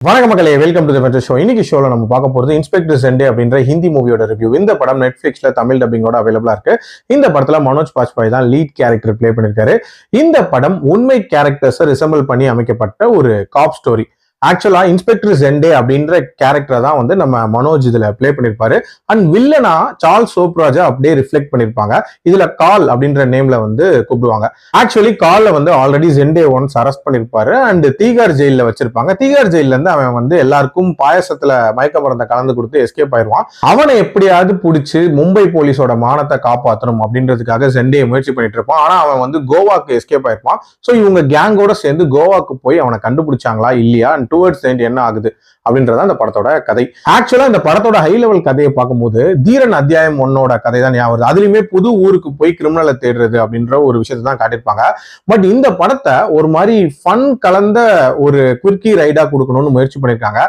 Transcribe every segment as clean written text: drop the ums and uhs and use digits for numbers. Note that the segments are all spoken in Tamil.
வணக்கம் மக்களே, welcome to the metro show. இன்னைக்கு ஷோல நம்ம பார்க்க போறது இன்ஸ்பெக்டர் ஜெண்டே அப்படின்ற ஹிந்தி மூவியோட ரிவ்யூ. இந்த படம் நெட்ஃபிளிக்ஸ்ல தமிழ் டப்பிங்கோட அவைலபிளா இருக்கு. இந்த படத்துல மனோஜ் பாஜ்பாய் தான் லீட் கேரக்டர் பிளே பண்ணிருக்காரு. இந்த படம் உண்மை கேரக்டர்ஸை ரிசம்பிள் பண்ணி அமைக்கப்பட்ட ஒரு காப் ஸ்டோரி. ஆக்சுவலா இன்ஸ்பெக்டர் ஜெண்டே அப்படின்ற கேரக்டரை தான் வந்து நம்ம மனோஜ் இதுல பிளே பண்ணிருப்பாரு. அண்ட் வில்லனா சார்ல்ஸ் சோப்ராஜா அப்படியே ரிஃப்ளெக்ட் பண்ணிருப்பாங்க. இதுல கால் அப்படின்ற நேம்ல வந்து கூப்பிடுவாங்க. ஆக்சுவலி கால்ல வந்து ஆல்ரெடி ஜெண்டே ஒன்ஸ் அரெஸ்ட் பண்ணிருப்பாரு அண்ட் தீகார் ஜெயில வச்சிருப்பாங்க. தீகார் ஜெயில இருந்து அவன் வந்து எல்லாருக்கும் பாயசத்துல மயக்க மருந்தை கலந்து கொடுத்து எஸ்கேப் ஆயிருவான். அவனை எப்படியாவது பிடிச்சி மும்பை போலீஸோட மானத்தை காப்பாற்றணும் அப்படின்றதுக்காக ஜெண்டே முயற்சி பண்ணிட்டு இருப்பான். ஆனா அவன் வந்து கோவாக்கு எஸ்கேப் ஆயிருப்பான். ஸோ இவங்க கேங்கோட சேர்ந்து கோவாக்கு போய் அவனை கண்டுபிடிச்சாங்களா இல்லையா, டுவர்ட்ஸ் எண்ட் என்ன ஆகுது அப்படின்றத அந்த படத்தோட கதை. ஆக்சுவலா இந்த படத்தோட ஹை லெவல் கதையை பார்க்கும்போது தீரன் அத்தியாயம் 1 கதை தான் ஞாபகம். அதுலயுமே புது ஊருக்கு போய் கிரிமினலை தேடுறது அப்படின்ற ஒரு விஷயத்தை தான் காட்டியிருப்பாங்க. பட் இந்த படத்தை ஒரு மாதிரி ஃபன் கலந்த ஒரு குவிக்கி ரைடா கொடுக்கணும்னு முயற்சி பண்ணியிருக்காங்க.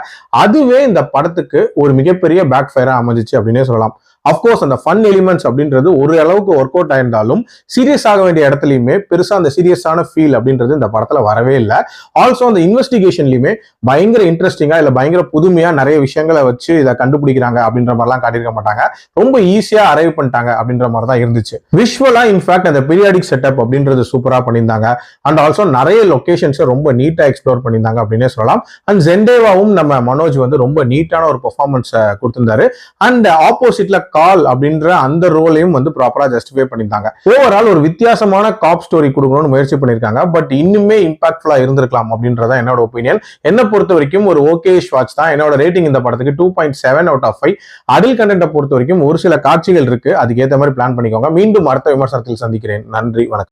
அதுவே இந்த படத்துக்கு ஒரு மிகப்பெரிய பேக் ஃபயரா அமைஞ்சிச்சு அப்படின்னே சொல்லலாம். அப்கோர்ஸ் அந்த ஃபன் எலிமெண்ட்ஸ் அப்படின்றது ஒரு அளவுக்கு ஒர்க் அவுட் ஆயிருந்தாலும் சீரியஸ் ஆக வேண்டிய இடத்துலயுமே பெருசா அந்த சீரியஸான ஃபீல் அப்படின்றது இந்த படத்துல வரவே இல்லை. ஆல்சோ அந்த இன்வெஸ்டிகேஷன்லயுமே பயங்கர இன்ட்ரெஸ்டிங்கா இல்ல பயங்கர புதுமையா நிறைய விஷயங்களை வச்சு இதை கண்டுபிடிக்கிறாங்க அப்படின்ற மாதிரிலாம் காட்டியிருக்க மாட்டாங்க. ரொம்ப ஈஸியா அரைவ் பண்ணிட்டாங்க அப்படின்ற மாதிரி தான் இருந்துச்சு. விஷுவலா இன்ஃபேக்ட் அந்த பீரியாடிக் செட்டப் அப்படின்றது சூப்பரா பண்ணியிருந்தாங்க. அண்ட் ஆல்சோ நிறைய லொகேஷன்ஸை ரொம்ப நீட்டா எக்ஸ்ப்ளோர் பண்ணியிருந்தாங்க அப்படின்னே சொல்லலாம். அண்ட் ஜெண்டேவாவும் நம்ம மனோஜ் வந்து ரொம்ப நீட்டான ஒரு பெர்ஃபார்மன்ஸ் கொடுத்திருந்தாரு. அண்ட் ஆப்போசிட்ல கால் அப்படின்ற அந்த ரோலையும் வந்து ப்ராப்பரா ஜஸ்டிஃபை பண்ணியிருந்தாங்க. ஓவரால் ஒரு வித்தியாசமான காப் ஸ்டோரி கொடுக்கணும்னு முயற்சி பண்ணியிருக்காங்க. பட் இன்னுமே இம்பாக்ட்ஃபுல்லா இருந்திருக்கலாம் அப்படின்றத என்னோட ஒப்பீனியன். என்ன பொறுத்த வரைக்கும் ஒரு ஓகே வாட்ச் தான். என்னோட ரேட்டிங் இந்த படத்துக்கு 2.7 out of 5. அடல்ட் கண்டென்ட்டை பொறுத்த வரைக்கும் ஒரு சில காட்சிகள் இருக்கு, அதுக்கு ஏற்ற மாதிரி பிளான் பண்ணிக்கோங்க. மீண்டும் அடுத்த விமர்சனத்தில் சந்திக்கிறேன். நன்றி, வணக்கம்.